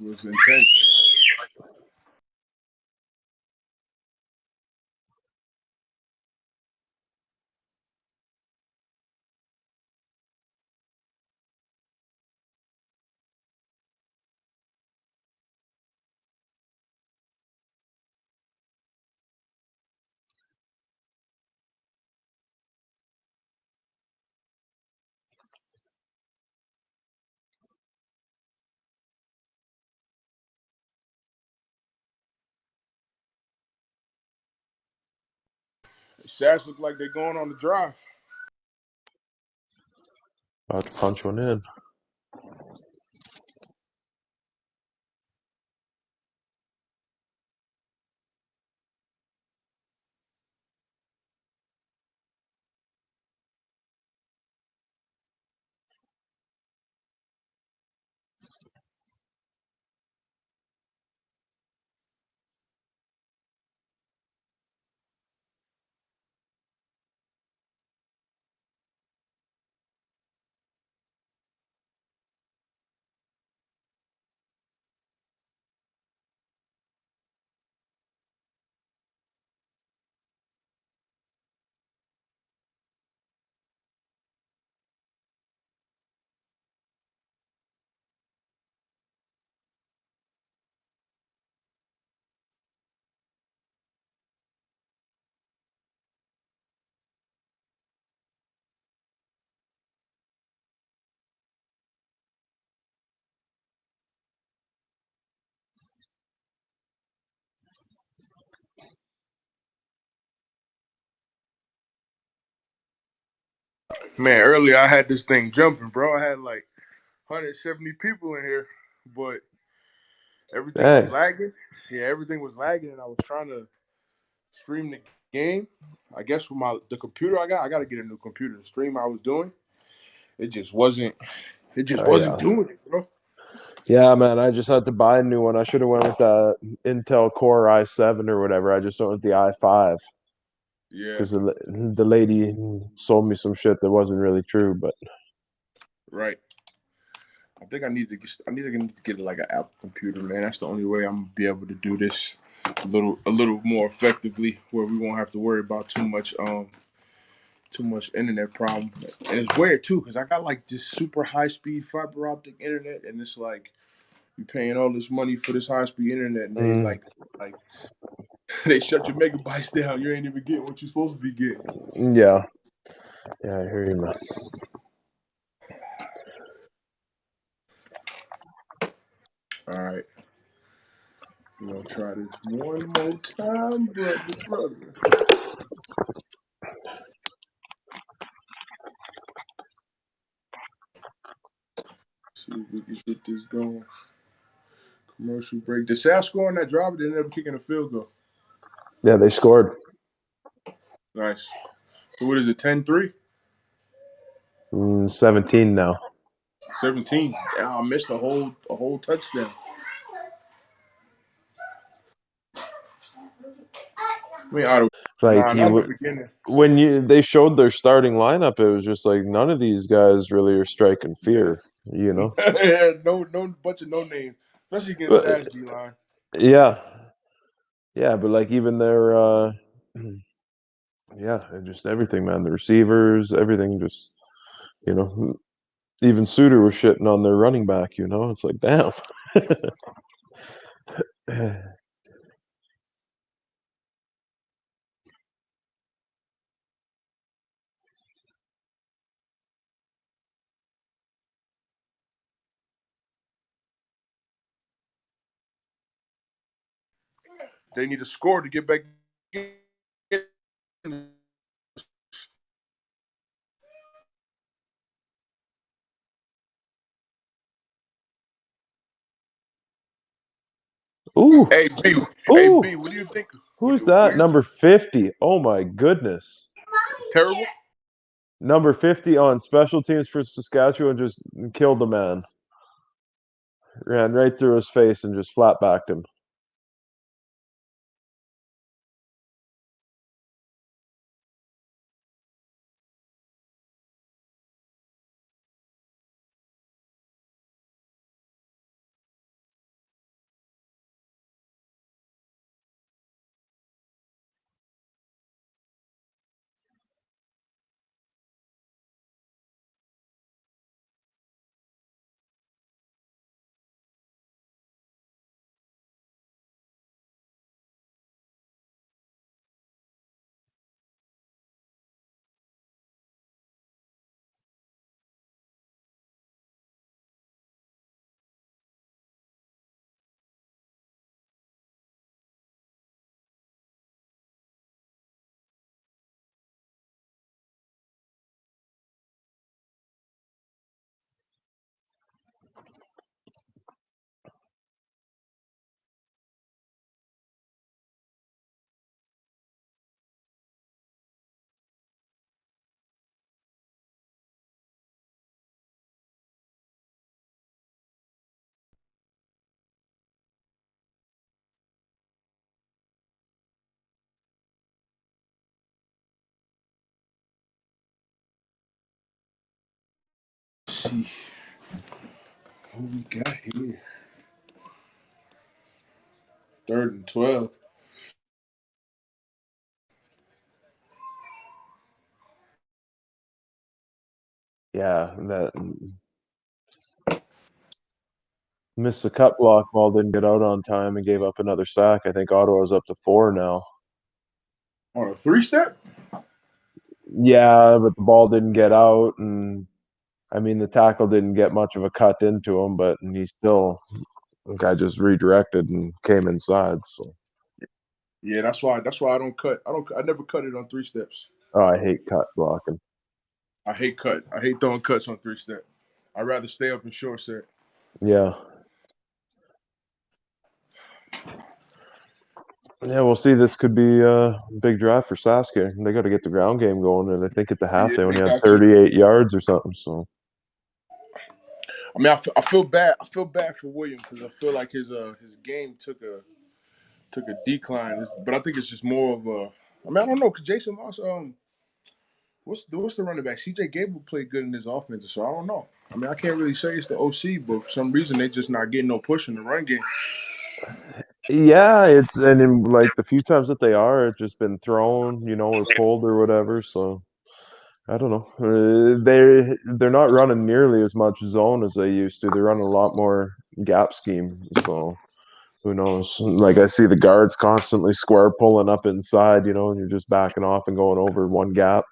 It was intense. Sask look like they're going on the drive. About to punch one in. Man, earlier I had this thing jumping, bro. I had like 170 people in here, but everything was Dang. lagging. Yeah, everything was lagging, and I was trying to stream the game. I guess with the computer I got to get a new computer. The stream I was doing, it just wasn't. It just Oh wasn't yeah. doing it, bro. Yeah, man. I just had to buy a new one. I should have went with the Intel Core i7 or whatever. I just went with the i5 Yeah, because the lady sold me some shit that wasn't really true. But right. I think I need to get like an Apple computer, man. That's the only way I'm gonna be able to do this a little more effectively, where we won't have to worry about too much internet problem. And it's weird too, because I got like this super high speed fiber optic internet, and it's like you paying all this money for this high speed internet, and they mm, like they shut your megabytes down. You ain't even getting what you're supposed to be getting. yeah, yeah, I hear you, man. All right, we're gonna try this one more time, brother. See if we can get this going. Commercial break. Did Sal score on that drive? Or did they end up kicking a field goal? Yeah, they scored. Nice. So what is it? 10-3? 17 now. 17. Yeah, I missed a whole touchdown. I mean, Ottawa. Like Nah, not in the beginning. when they showed their starting lineup, it was just like none of these guys really are striking Yeah. fear, you know. No bunch of no names, especially against But Sash D line. yeah, yeah, but like even their yeah, and just everything, man. The receivers, everything, just you know. Even Suter was shitting on their running back. You know, it's like damn. They need to score to get back in. Ooh, Hey B, hey ooh, B, what do you think? who's that? Where Number 50. Oh my goodness. terrible? Number 50 on special teams for Saskatchewan just killed the man. Ran right through his face and just flat backed him. see who we got here. 3rd and 12. Yeah, that missed the cut block. Ball didn't get out on time and gave up another sack. I think Ottawa's up to 4 now. On a 3-step? Yeah, but the ball didn't get out, and I mean the tackle didn't get much of a cut into him, but he still the guy just redirected and came inside. So Yeah, that's why I don't cut. I never cut it on 3 steps. oh, I hate cut blocking. I hate cut. I hate throwing cuts on 3-step. I'd rather stay up in short set. Yeah. Yeah, we'll see. This could be a big drive for Sask here. They got to get the ground game going, and I think at the half Yeah, they they only had got to. 38 yards or something. So I mean, I feel bad. I feel bad for William because I feel like his game took a decline. But I think it's just more of a. I mean, I don't know because Jason Moss. What's the running back? C.J. Gable played good in his offense, so I don't know. I mean, I can't really say it's the OC, but for some reason they just not getting no push in the run game. yeah, it's and in like the few times that they are, it's just been thrown, or pulled or whatever. So I don't know. They're not running nearly as much zone as they used to. They're running a lot more gap scheme. So who knows? Like I see the guards constantly square pulling up inside, and you're just backing off and going over one gap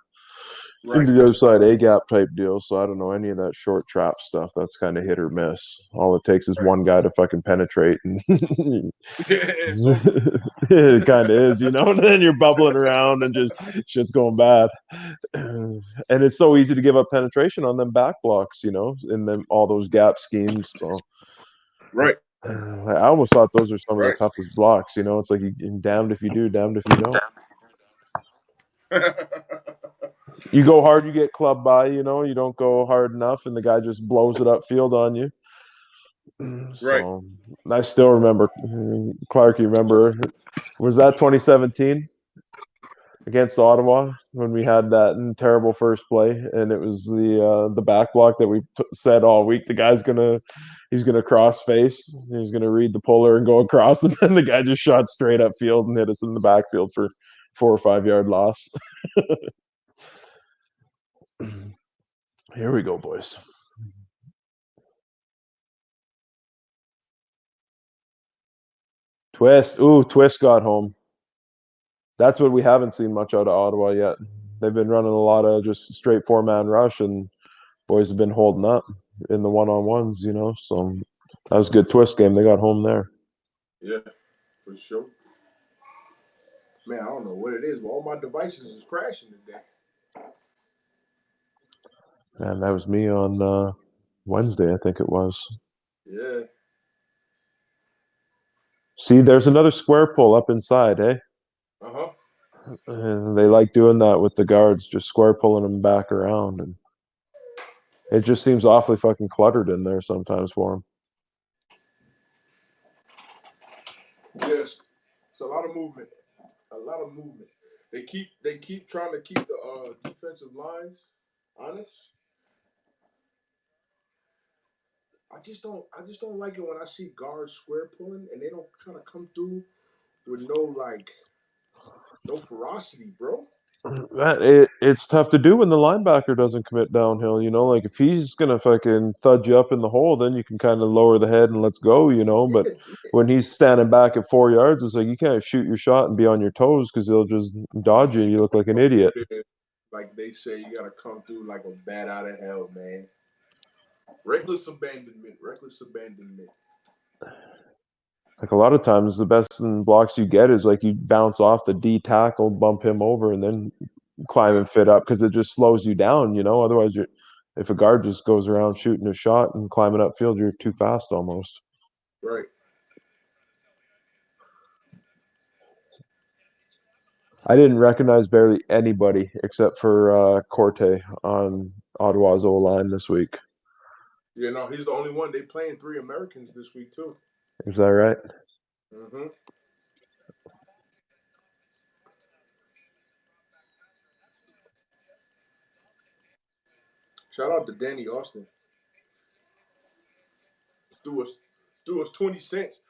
Right. into the other side A gap type deal. So I don't know any of that short trap stuff. That's kind of hit or miss. All it takes is Right. one guy to fucking penetrate, and Yeah, it's over. it kind of is, and then you're bubbling around and just shit's going bad. And it's so easy to give up penetration on them back blocks, in them all those gap schemes. So Right. I almost thought those are some of the Right. toughest blocks. It's like damned if you do, damned if you don't. You go hard, you get clubbed by. You don't go hard enough, and the guy just blows it upfield on you. Right. So I still remember, Clark. You remember? Was that 2017 against Ottawa when we had that terrible first play, and it was the back block that we said all week the guy's he's gonna cross face, he's gonna read the puller and go across, and then the guy just shot straight up field and hit us in the backfield for 4 or 5 yard loss. Here we go, boys. Twist. Ooh, Twist got home. That's what we haven't seen much out of Ottawa yet. They've been running a lot of just straight 4-man rush, and boys have been holding up in the one-on-ones, So that was a good Twist game. They got home there. Yeah, for sure. Man, I don't know what it is, but all my devices is crashing today. And that was me on Wednesday, I think it was. Yeah. See, there's another square pull up inside, eh? Uh-huh. And they like doing that with the guards, just square pulling them back around. And it just seems awfully fucking cluttered in there sometimes for them. Yes. It's a lot of movement. A lot of movement. They keep trying to keep the defensive lines honest. I just don't like it when I see guards square pulling and they don't kind of come through with no ferocity, bro. It's tough to do when the linebacker doesn't commit downhill, Like if he's gonna fucking thud you up in the hole, then you can kind of lower the head and let's go. But when he's standing back at 4 yards, it's like you can't shoot your shot and be on your toes because he'll just dodge you and you look like an Come through idiot. there, like they say, you gotta come through like a bat out of hell, man. Reckless abandonment. Reckless abandonment. Like a lot of times, the best in blocks you get is like you bounce off the D tackle, bump him over, and then climb and fit up because it just slows you down. Otherwise, if a guard just goes around shooting a shot and climbing upfield, you're too fast almost. Right. I didn't recognize barely anybody except for Corte on Ottawa's O line this week. Yeah, no, he's the only one. They playing 3 Americans this week too. Is that right? Mm-hmm. Shout out to Danny Austin. threw us threw us 20 cents.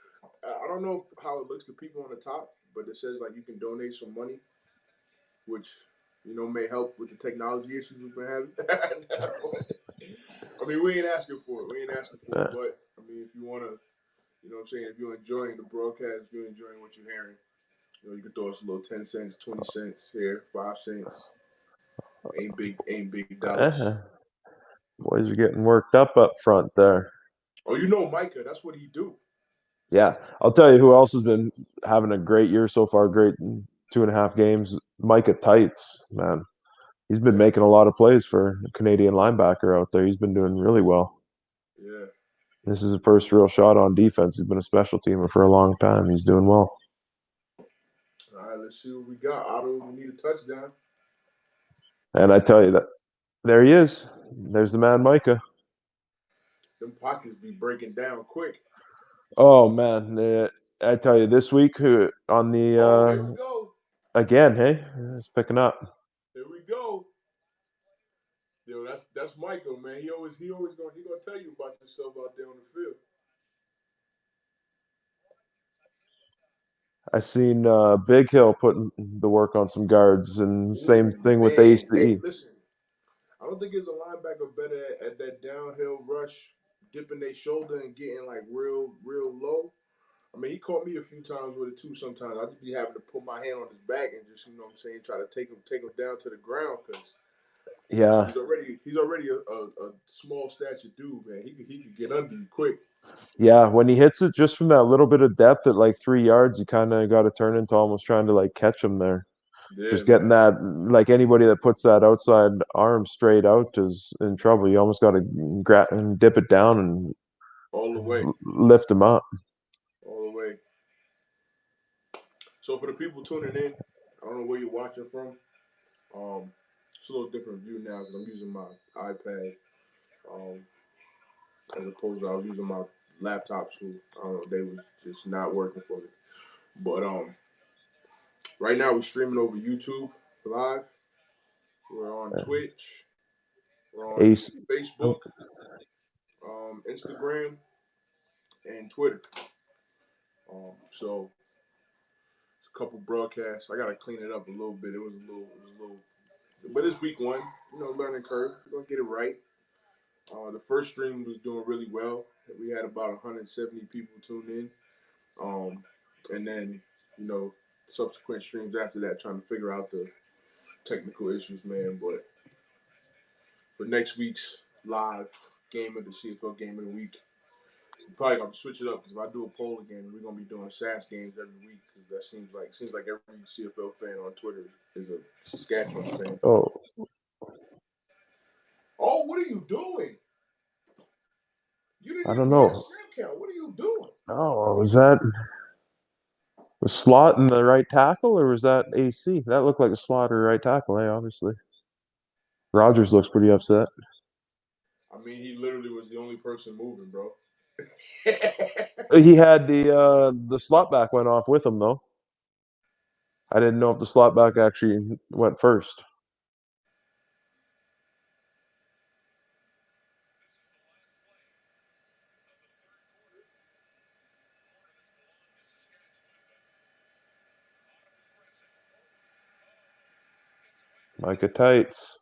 I don't know how it looks to people on the top, but it says like you can donate some money, which may help with the technology issues we've been having. I mean, we ain't asking for it. We ain't asking for it, Uh, but I mean, if you want to, what I'm saying, if you're enjoying the broadcast, if you're enjoying what you're hearing, you can throw us a little 10 cents, 20 cents here, 5 cents. Ain't big dollars. eh, boys are getting worked up front there. Oh, Micah, that's what he do. Yeah, I'll tell you who else has been having a great year so far. Great 2.5 games. Micah Tights, man. He's been Yeah, making a lot of plays for a Canadian linebacker out there. He's been doing really well. yeah. This is his first real shot on defense. He's been a special teamer for a long time. He's doing well. All right, let's see what we got. Otto, we need a touchdown. And I tell you that there he is. There's the man Micah. Them pockets be breaking down quick. Oh man, I tell you this week on the Oh, here we go. again, hey, it's picking up. Here we go. That's Michael, man. He gonna tell you about yourself out there on the field. I seen Big Hill putting the work on some guards, and same Oh thing with man, hey, AC. listen. I don't think there's a linebacker better at that downhill rush, dipping their shoulder and getting like real low. I mean, he caught me a few times with it too. Sometimes I just be having to put my hand on his back and just, what I'm saying, try to take him down to the ground because Yeah, he's already a small stature dude, man. He could get under you quick. yeah. When he hits it just from that little bit of depth at like 3 yards, you kind of got to turn into almost trying to like catch him there. Yeah, Just getting man, that, like anybody that puts that outside arm straight out is in trouble. You almost got to and dip it down and all the way, lift him up. all the way. So for the people tuning in, I don't know where you're watching from. It's a little different view now because I'm using my iPad, um, as opposed to I was using my laptops who I don't know they was just not working for me. But right now we're streaming over YouTube live. We're on Twitch. We're on Ace. Facebook, Instagram, and Twitter. So it's a couple broadcasts. I gotta clean it up a little bit. It was a little, but it's week one. Learning curve. We're gonna get it right. The first stream was doing really well. We had about 170 people tune in. And then, you know, subsequent streams after that, trying to figure out the technical issues, man. But for next week's live game of the CFL game of the week, we're probably gonna switch it up because if I do a poll again, we're gonna be doing sask games every week because that seems like every CFL fan on Twitter is a Saskatchewan fan. Oh, Oh, what are you doing? You didn't I even don't get a know. snap count. What are you doing? Oh, was that the slot in the right tackle, or was that AC? That looked like a slot or right tackle, hey, obviously. Rogers looks pretty upset. I mean, he literally was the only person moving, bro. He had the slot back went off with him though. I didn't know if the slot back actually went first. Micah Tights.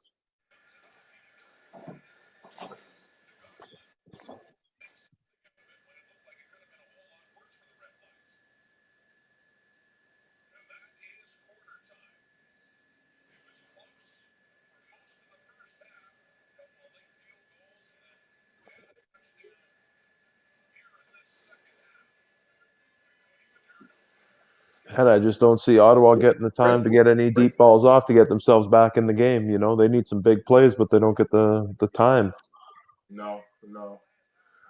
And I just don't see Ottawa getting the time to get any deep balls off to get themselves back in the game. You know, they need some big plays, but they don't get the time. No, no.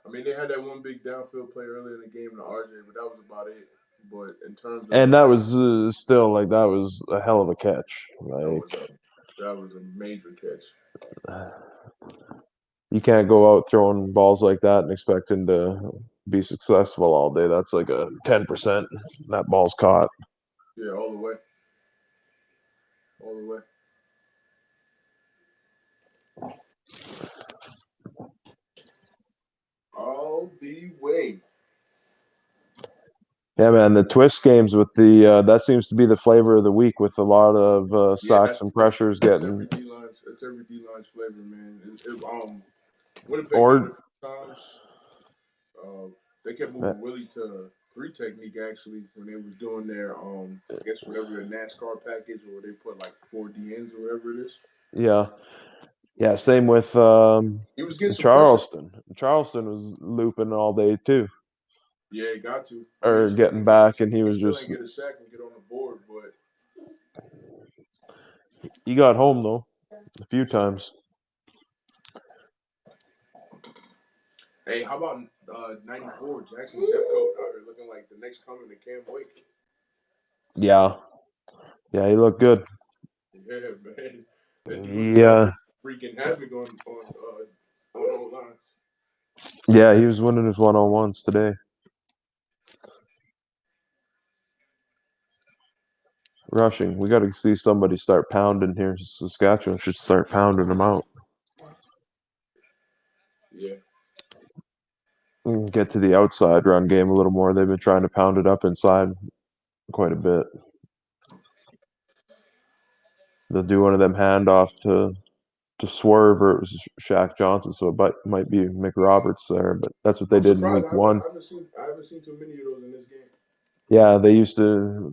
I mean, they had that one big downfield play earlier in the game in the RJ, but that was about it. But in terms of And that was still like that was a hell of a catch. that Like was a that was a major catch. you can't go out throwing balls like that and expecting to be successful all day. That's like a 10% that ball's caught. Yeah, all the way, all the way. All the way. Yeah, man, the twist games with the that seems to be the flavor of the week with a lot of Yeah, socks and pressures that's every getting D line's that's every D line's flavor, man. Winnipeg did it or a few times. Uh, they kept uh, moving Willie to three technique actually when they was doing their I guess whatever their NASCAR package where they put like four DNs or whatever it is. yeah, yeah. Same with He was getting some pressure. Charleston. Charleston was looping all day too, Yeah, he got to. I mean, or getting back, and he he was still just ain't get a sack and get on the board, but he got home though a few times. hey, how about '94 Jackson Jeffcoat out here looking like the next coming to Cam Wake? Yeah, yeah, he looked good. Yeah, man, that dude was out Yeah, there freaking havoc on O lines. yeah, he was winning his one-on-ones today. Rushing, we got to see somebody start pounding here. Saskatchewan should start pounding them out. Yeah. Get to the outside run game a little more. They've been trying to pound it up inside quite a bit. They'll do one of them handoff to Swerve or it was Shaq Johnson, so it might be McRoberts there, but that's what they I'm did in surprised. week one. I haven't seen too many of those in this game. Yeah, they used to.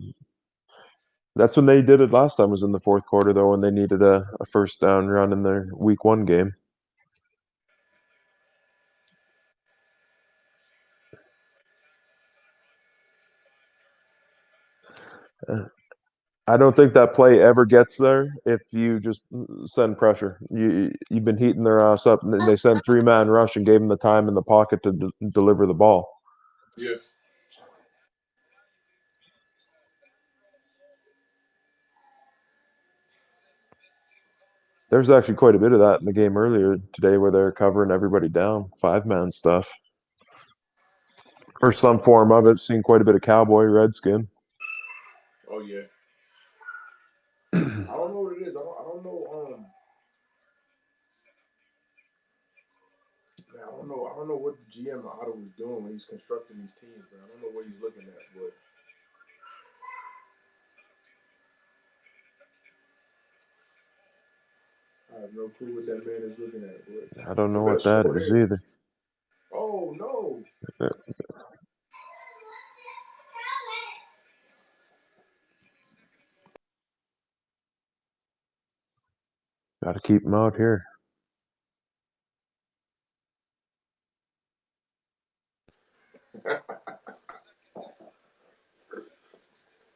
That's when they did it last time. Was in the fourth quarter though, when they needed a first down run in their week one game. Uh, I don't think that play ever gets there if you just send pressure. You've been heating their ass up, and they sent three-man rush and gave them the time in the pocket to deliver the ball. Yeah. There's actually quite a bit of that in the game earlier today, where they're covering everybody down, five-man stuff, or some form of it. Seen quite a bit of cowboy redskin. Oh yeah. I don't know what it is. I don't know. Man, I don't know what the GM of Ottawa was doing when he's constructing these teams. Man, I don't know what he's looking at, but I have no clue what that man is looking at. But I don't they know better what that score is here. either. Oh no. Got to keep them out here.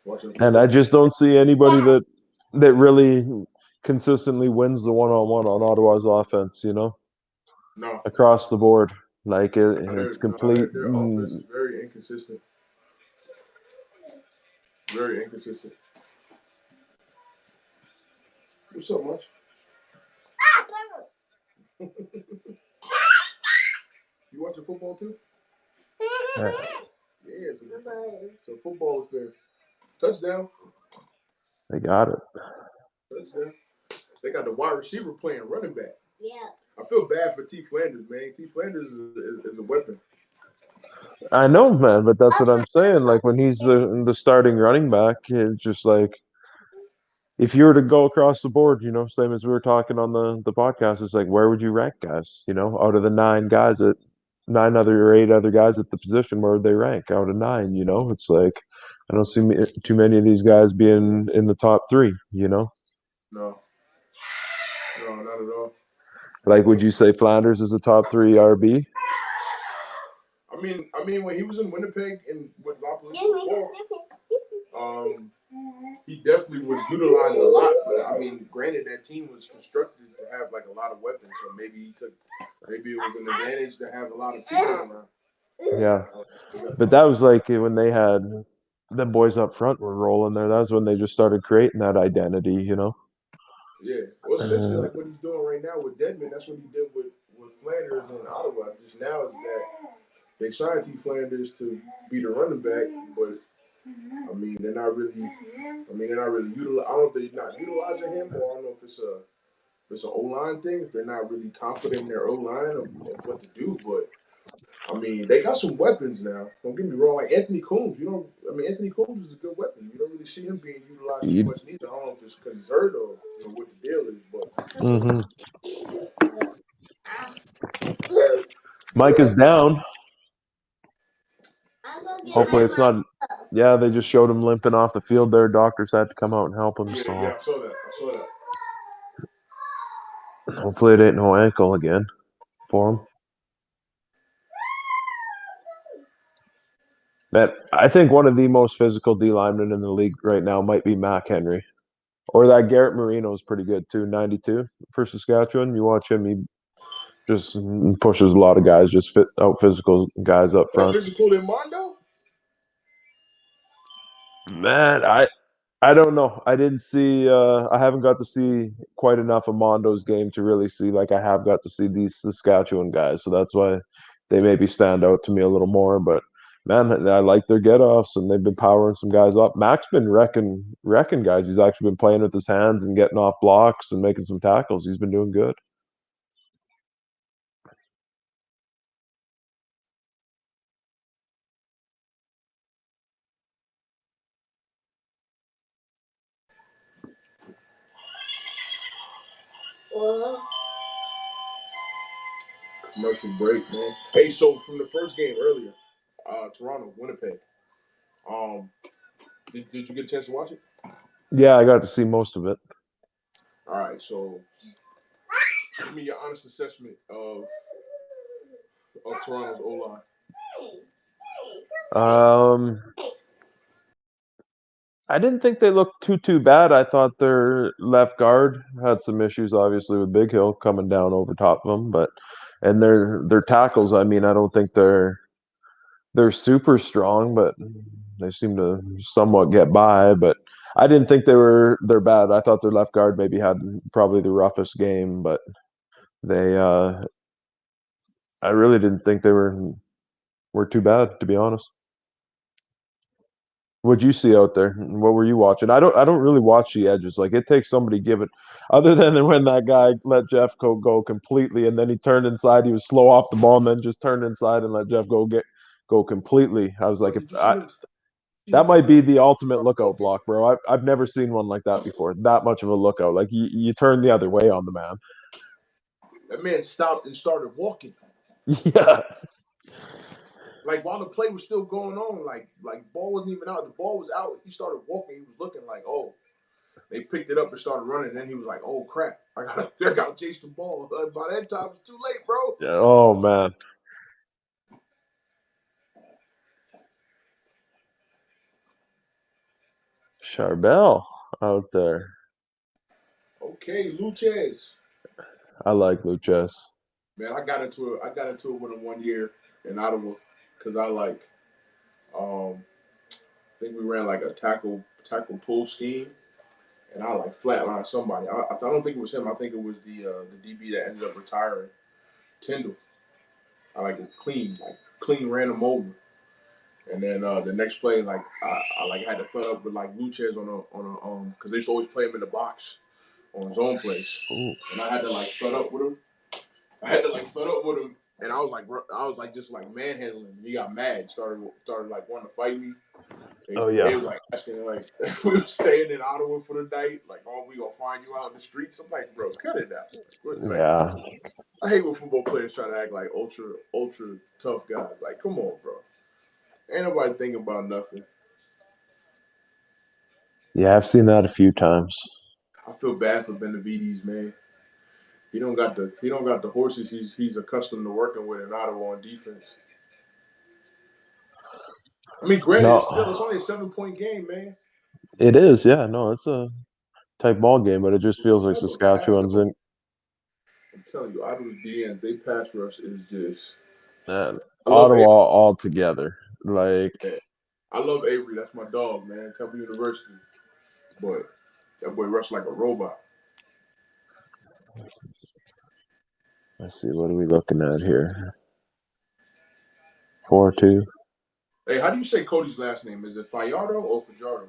Watching And I football. just don't see anybody that really consistently wins the one-on-one on Ottawa's offense. No, Across the board, like it's no, complete. their offense is very inconsistent. Very inconsistent. What's up, much? You watching football too? Yeah, it's a football affair. Touchdown. They got it. Touchdown. They got the wide receiver playing running back. Yeah. I feel bad for T. Flanders, man. T. Flanders is a weapon. I know, man, but that's what I'm saying. Like when he's the starting running back, it's just like if you were to go across the board, same as we were talking on the podcast, it's like where would you rank guys? Out of the nine guys at nine other or eight other guys at the position, where would they rank out of nine? It's like I don't see too many of these guys being in the top three. No, no, not at all. Like would you say Flanders is a top three RB? When he was in Winnipeg and with La Police before, um, he definitely was utilized a lot. But granted, that team was constructed to have like a lot of weapons, so maybe it was an advantage to have a lot of people around. Yeah, but that was like when they had the boys up front were rolling there. That was when they just started creating that identity. Yeah, well, essentially, Uh, like what he's doing right now with Deadman, that's what he did with Flanders in Ottawa. Just now is that they signed T. Flanders to be the running back, but they're not really. They're not really utilizing. I don't know if they're not utilizing him, or I don't know if it's an O line thing. If they're not really confident in their O line of what to do, but I mean, they got some weapons now. Don't get me wrong. Like Anthony Coombs, you don't. I mean, Anthony Coombs is a good weapon. You don't really see him being utilized too You, much neither. I don't know if it's because he's hurt or what the deal is, but hmm Mike is down. you said Hopefully, Mike. it's not. Yeah, they just showed him limping off the field there. Doctors had to come out and help him. Yeah, So yeah, I saw that. I saw that. hopefully, it ain't no ankle again for him. Man, I think one of the most physical D linemen in the league right now might be Mac Henry. Or that Garrett Marino is pretty good too, 92 for Saskatchewan. You watch him, he just pushes a lot of guys, just fit out physical guys up More front. physical than Mondo. Man, I don't know. I didn't see I haven't got to see quite enough of Mondo's game to really see like I have got to see these Saskatchewan guys. So that's why they maybe stand out to me a little more. But man, I like their get offs and they've been powering some guys up. Mac's been wrecking guys. He's actually been playing with his hands and getting off blocks and making some tackles. He's been doing good. Commercial break, man. Hey, so from the first game earlier, Toronto, Winnipeg. Um, did you get a chance to watch it? Yeah, I got to see most of it. All right, so give me your honest assessment of Toronto's O line. Um, I didn't think they looked too bad. I thought their left guard had some issues, obviously with Big Hill coming down over top of them, but and their tackles. I mean, I don't think they're super strong, but they seem to somewhat get by. But I didn't think they're bad. I thought their left guard maybe had probably the roughest game, but they I really didn't think they were too bad, to be honest. What'd you see out there? What were you watching? I don't really watch the edges. Like it takes somebody give it other than when that guy let Jeff go completely and then he turned inside, he was slow off the ball and then just turned inside and let Jeff go completely. I was like Bro, if did you see him? See that him might be the ultimate start lookout walking? block, bro. I've never seen one like that before. That much of a lookout. Like you turn the other way on the man. That man stopped and started walking. Yeah. Like while the play was still going on, like ball wasn't even out. The ball was out. He started walking. He was looking like, oh, they picked it up and started running. And then he was like, oh crap, I gotta chase the ball. By that time, it's too late, bro. Yeah. Oh man. Charbel out there. Okay, Luches. I like Luches. Man, I got into it with him 1 year in Ottawa because I think we ran like a tackle pull scheme, and I like flatlined somebody. I don't think it was him. I think it was the DB that ended up retiring, Tyndall. I clean ran him over, and then the next play I like had to throw up with like Luches on a because they used to always play him in the box on zone plays, Ooh. and I had to like throw up with him. I had to like throw up with him, and I was like just like manhandling him. He got mad, started like wanting to fight me. Oh They yeah. was like asking like we were staying in Ottawa for the night. Like, oh, we gonna find you out in the streets. I'm like, bro, cut it out. Like, Yeah. I hate when football players try to act like ultra tough guys. Like, come on, bro. Ain't nobody thinking about nothing. Yeah, I've seen that a few times. I feel bad for Benavides, man. He don't got the horses he's accustomed to working with in Ottawa on defense. I mean, granted, it's No, only a 7 point game, man. it is. Yeah, no, it's a tight ball game, but it just What feels like type of pass Saskatchewan's though? in I'm telling you, Ottawa's DNs, they pass rush is just. I love Ottawa Avery. altogether. Like, Yeah. I love Avery. That's my dog, man. Temple University, but that boy rushed like a robot. let's see, what are we looking at here? 4-2. Hey, how do you say Cody's last name? Is it Fajardo or Fajardo?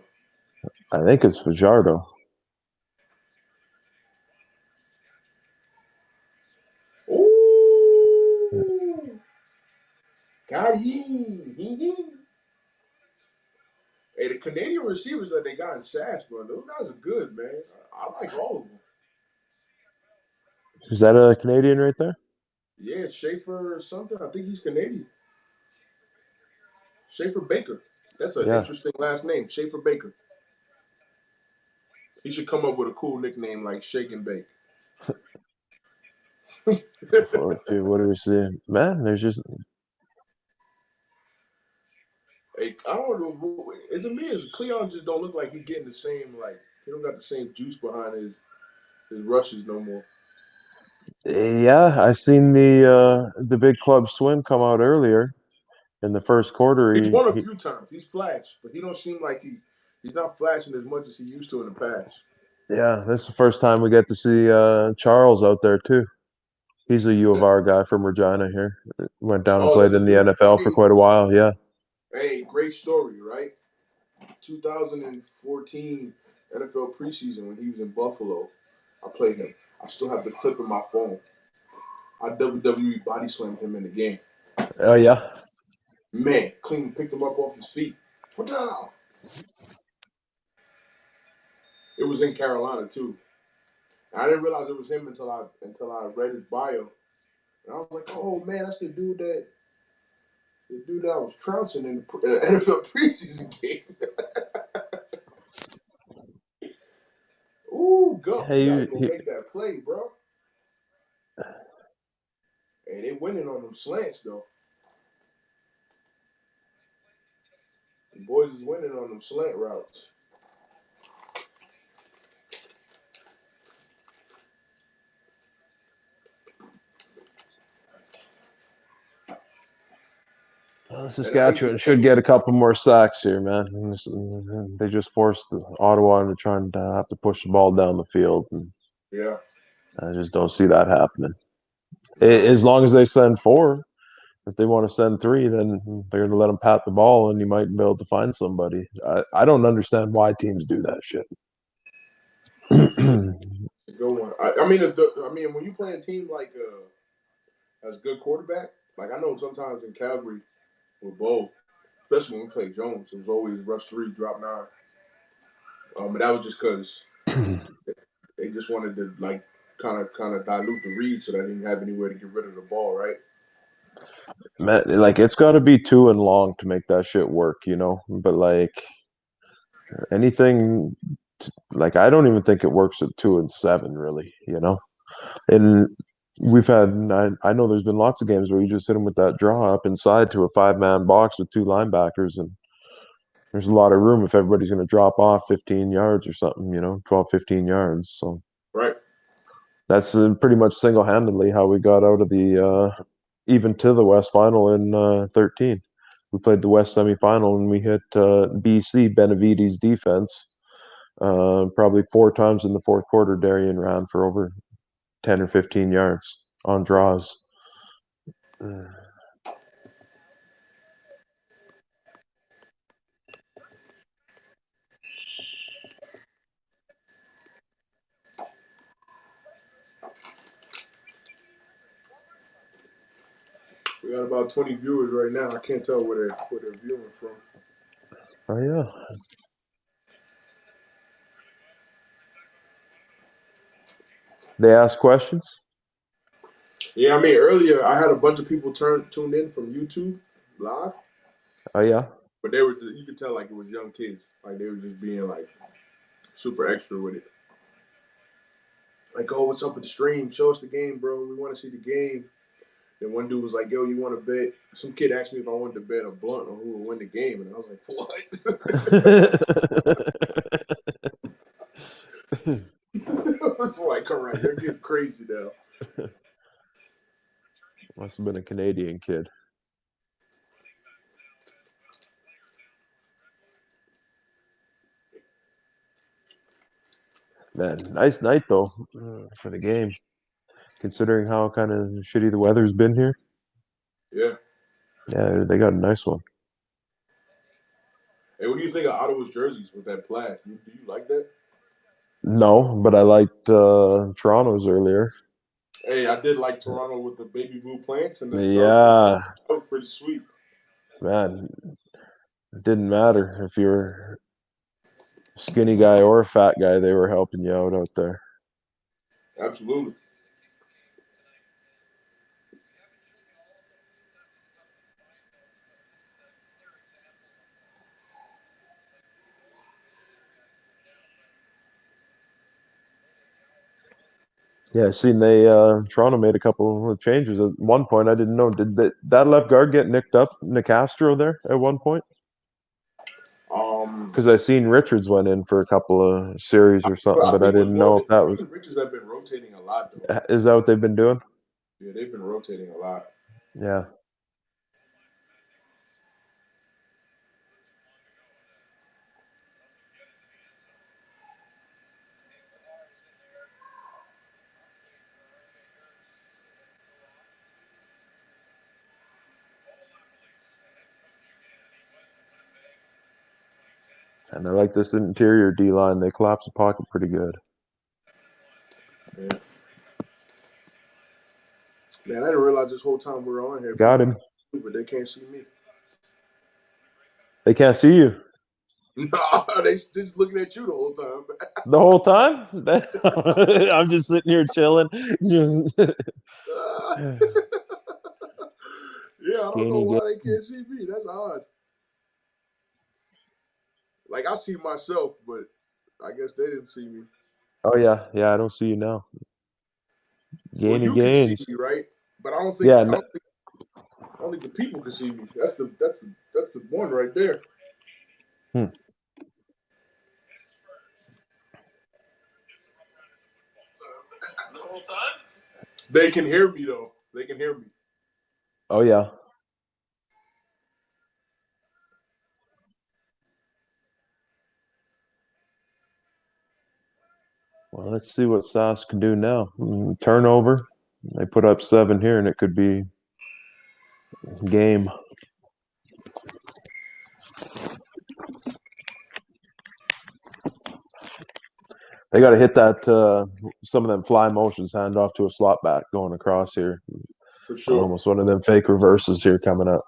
I think it's Fajardo. Ooh. Got him. Hey, the Canadian receivers that they got in sask, bro, those guys are good, man. I like all of them. Is that a Canadian right there? Yeah, Schaefer or something. I think he's Canadian. Schaefer Baker. That's an Yeah. interesting last name, Schaefer Baker. He should come up with a cool nickname like Shake and Bake. Okay, what do we see? Man, there's just Hey, I don't know. Is it me? Is Cleon just don't look like he getting the same like he don't got the same juice behind his rushes no more. yeah. I seen the big club swim come out earlier in the first quarter. He's won a few times. He's flashed, but he don't seem like he's not flashing as much as he used to in the past. Yeah, this is the first time we get to see Charles out there too. He's a U of R guy from Regina here. Went down and Oh, played that's in a the dude. NFL for Hey, quite a while. Yeah. hey, great story, right? 2014 NFL preseason when he was in Buffalo. I played him. I still have the clip in my phone. I WWE body slammed him in the game. Oh yeah. Man, clean picked him up off his feet. Put down. It was in Carolina too. I didn't realize it was him until I read his bio. And I was like, oh man, that's the dude that I was trouncing in the NFL preseason game. Ooh, go. You gotta Hey, go make that play, bro. Hey, they winning on them slants though. The boys is winning on them slant routes. And I used to Saskatchewan should think, get a couple more sacks here, man. They just forced Ottawa into trying to have to push the ball down the field, and yeah, I just don't see that happening. nah, As long as they send four, if they want to send three, then they're going to let them pat the ball, and you might be able to find somebody. I don't understand why teams do that shit. a good one. I mean, when you play a team like has a good quarterback, like I know sometimes in Calgary with Bo, especially when we played Jones, it was always rush three, drop nine. And that was just because they just wanted to like kind of dilute the read so they didn't have anywhere to get rid of the ball, right? Man, like it's got to be two and long to make that shit work, you know. But like anything, like I don't even think it works at 2 and 7, really, you know. And we've had, I know there's been lots of games where you just hit them with that draw up inside to a 5-man box with two linebackers, and there's a lot of room if everybody's going to drop off 15 yards or something, you know, 12, 15 yards. So Right. that's pretty much single-handedly how we got out of the even to the West Final in 13. We played the West semifinal and we hit BC Benavides defense probably 4 times in the fourth quarter. Darian ran for over 10 or 15 yards on draws. We got about 20 viewers right now. I can't tell where they're viewing from. Oh yeah. They ask questions. Yeah, I mean earlier I had a bunch of people tuned in from YouTube live, Oh yeah. but they were just, you could tell like it was young kids, like they were just being like super extra with it. Like, oh, what's up with the stream? Show us the game, bro. We want to see the game. Then one dude was like, yo, you want to bet? Some kid asked me if I wanted to bet a blunt on who would win the game, and I was like, what? I was like, all right, they're getting crazy now. Must have been a Canadian kid. Man, nice night though for the game, considering how kind of shitty the weather's been here. Yeah. Yeah, they got a nice one. Hey, what do you think of Ottawa's jerseys with that plaid? Do you like that? No, but I liked Toronto's earlier. Hey, I did like Toronto with the baby blue plants and the dark blue. Yeah, That was pretty sweet. man, it didn't matter if you're a skinny guy or a fat guy, they were helping you out there. Absolutely. Yeah, I seen they Toronto made a couple of changes. At one point, I didn't know. Did that left guard get nicked up, Nicastro there at one point? Um, Because I seen Richards went in for a couple of series or something, but I but I think it was didn't more. know if that I was. think Richards have been rotating a lot though. Is that what they've been doing? Yeah, they've been rotating a lot. Yeah. And I like this interior D line. They collapse the pocket pretty good. Yeah. Man, I didn't realize this whole time we were on here, Got people him. can see me, but they can't see me. They can't see you No, they just looking at you the whole time. the whole time. I'm just sitting here chilling. Yeah, I don't know Gainy, why they gainy. can't see me. That's odd. Like I see myself, but I guess they didn't see me. Oh yeah, yeah. I don't see you now. Well, Gainy you can see gains. me, right? But I don't think Yeah. I don't think I don't think the people can see me. That's the one right there. Hmm. They can hear me though. They can hear me. Oh yeah. Well, let's see what Sask can do now. Turnover. They put up 7 here, and it could be game. They got to hit that. Some of them fly motions, hand off to a slot back going across here. For sure. Almost one of them fake reverses here coming up.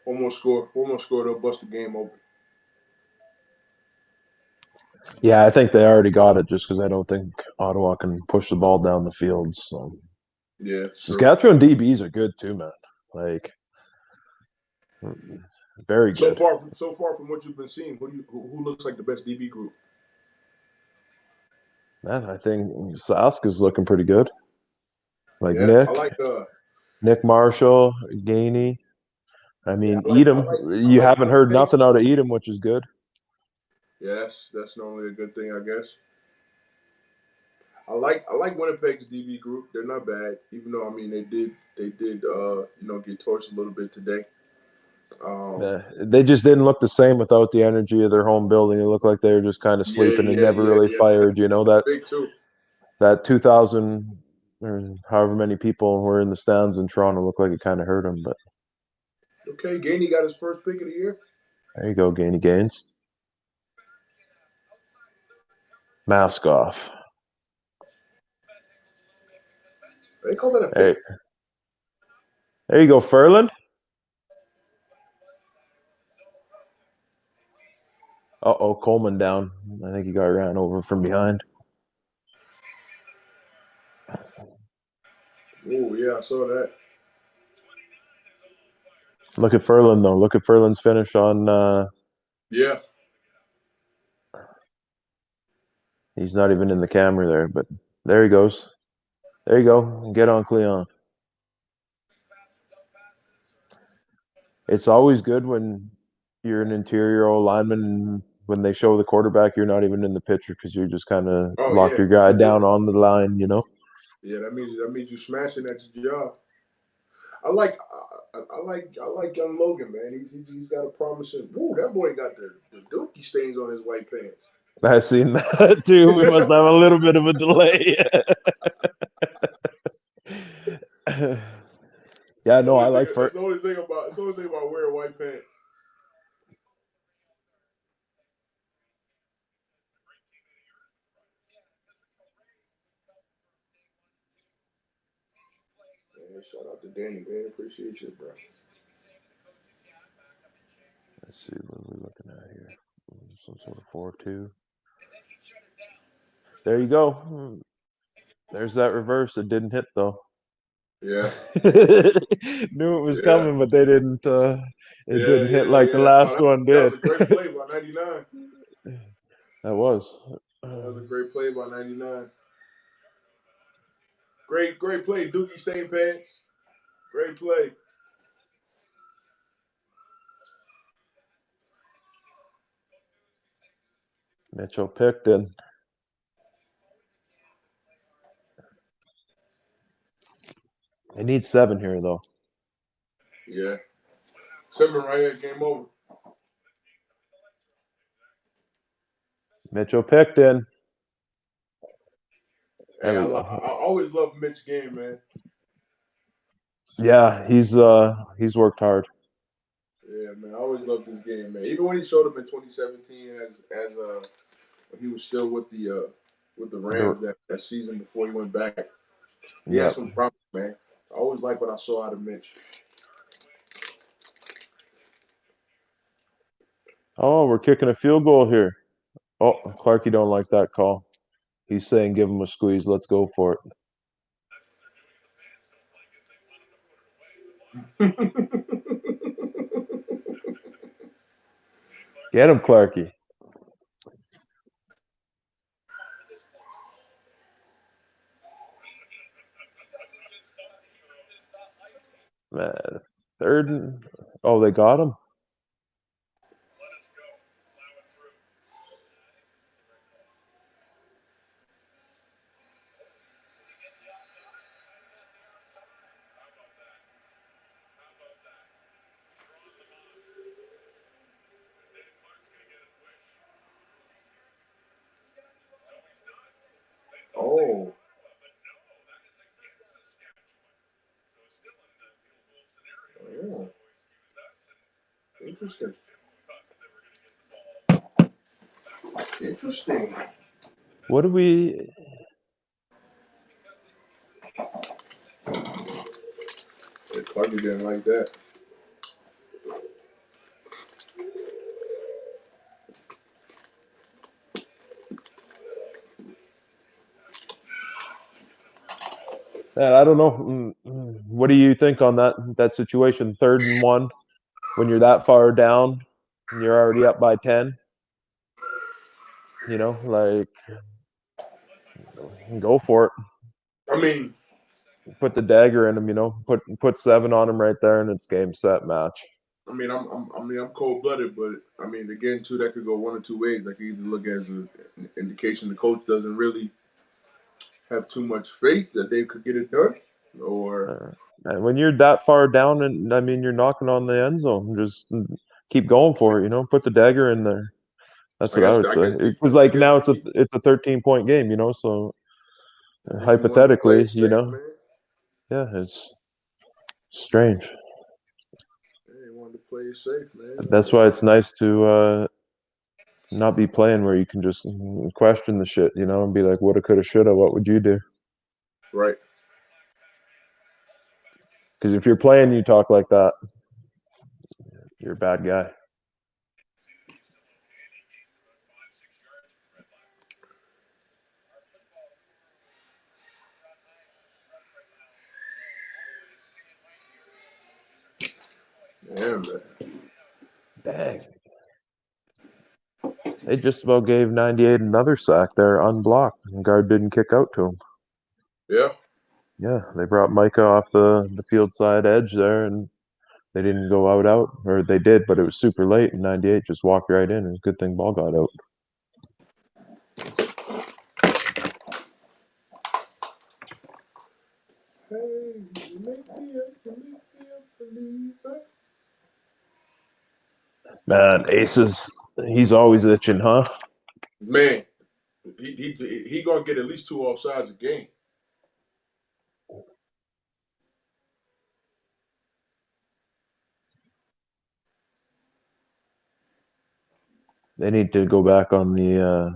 One more score. One more score. They'll bust the game open. Yeah, I think they already got it just because I don't think Ottawa can push the ball down the field. So Yeah, true. Saskatchewan DBs are good too, man. Like very good. So far from what you've been seeing, who looks like the best DB group? Man, I think Sask is looking pretty good. Like Yeah, I like Nick Marshall, Gainey. I yeah, mean, I Edom. like I You like haven't heard Winnipeg. nothing out of Edom, which is good. Yeah, that's normally a good thing, I guess. I like Winnipeg's DB group. They're not bad, even though I mean they did get torched a little bit today. They just didn't look the same without the energy of their home building. It looked like they were just kind of Yeah, sleeping and yeah, never yeah, really yeah. That's fired. You know that big too. that 2,000 or however many people were in the stands in Toronto looked like it kind of hurt them. But Okay, Gainey got his first pick of the year. there you go, Gainy Gaines. Mask off. They call that a Hey, pick. there you go, Furland. Uh-oh, Coleman down. I think he got ran over from behind. Oh yeah, I saw that. Look at Furland, though. Look at Furland's finish on. Yeah. He's not even in the camera there, but there he goes. There you go. Get on Cleon. It's always good when you're an interior O lineman and when they show the quarterback, you're not even in the picture because you're just kind of Oh lock yeah, your for guy sure. down on the line, you know? Yeah, that means you smashing at your job. I like young Logan, man. He's got a promising. Ooh, that boy got the dookie stains on his white pants. I seen that too. We must have a little bit of a delay. Yeah, That's the no, I only thing. like That's Fur. the only thing about. That's the only thing about wearing white pants. shout out to Danny, man. Appreciate you, bro. Let's see what we're looking at here. Some sort of 4-2. There you go. There's that reverse. It didn't hit though. Yeah, Knew it was yeah, coming, but they didn't. It yeah, didn't hit yeah, like the yeah. Oh, last one that did. was a great play by 99. That was. That was a great play by 99. Great play, Dookie Stain Pants. Great play. Mitchell Picton. They need 7 here though. Yeah. 7 right here, game over. Mitchell Picton. Hey, There we I go. always love Mitch's game, man. Yeah, he's worked hard. Yeah, man. I always loved this game, man. Even when he showed up in 2017 as when he was still with the The, Rams that season before he went back. He had yeah. some promise, man. I always like what I saw out of Mitch. Oh, we're kicking a field goal here. Oh, Clarky don't like that call. He's saying give him a squeeze. Let's go for it. Get him, Clarky. Man, third and oh, they got him. Oh, yeah. Interesting. Interesting. What do we? Yeah, Clarky didn't like that. I don't know. What do you think on that situation? 3rd and 1 when you're that far down, and you're already up by 10. Like go for it. I mean, Put the dagger in him. Put 7 on him right there, and it's game set match. I'm cold blooded, but I mean, again, too, that could go one or two ways. I could either look as an indication the coach doesn't really have too much faith that they could get it done, or And when you're that far down, and I mean you're knocking on the end zone, just keep going for it. Put the dagger in there. That's what I would I say. guess Because like maybe now it's a 13-point game. So he wanted to play hypothetically, it safe, man. yeah, it's strange. Yeah, he wanted to play it safe, man. That's why it's nice to not be playing where you can just question the shit, and be like, "Woulda, coulda, shoulda." What would you do? Right. Because if you're playing, you talk like that, you're a bad guy. Yeah, man. Dang. They just about gave 98 another sack there, unblocked, and guard didn't kick out to him. Yeah. Yeah, they brought Micah off the field side edge there, and they didn't go out, or they did, but it was super late, and 98 just walked right in, and good thing ball got out. Hey, you make me a believer. Man, Aces, he's always itching, huh? Man, he gonna get at least 2 offsides a game. They need to go back on the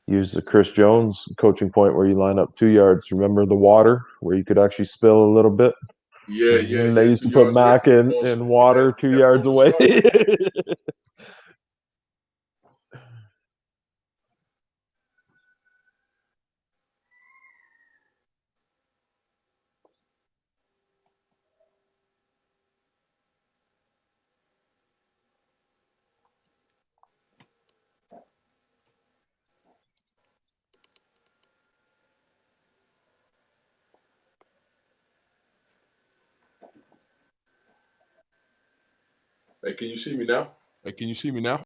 use the Chris Jones coaching point where you line up 2 yards. Remember the water where you could actually spill a little bit? Yeah, yeah, And they yeah. used Two to put yards away Mac from the in, ball, in in water two that yards bonus away. spot. Hey, can you see me now?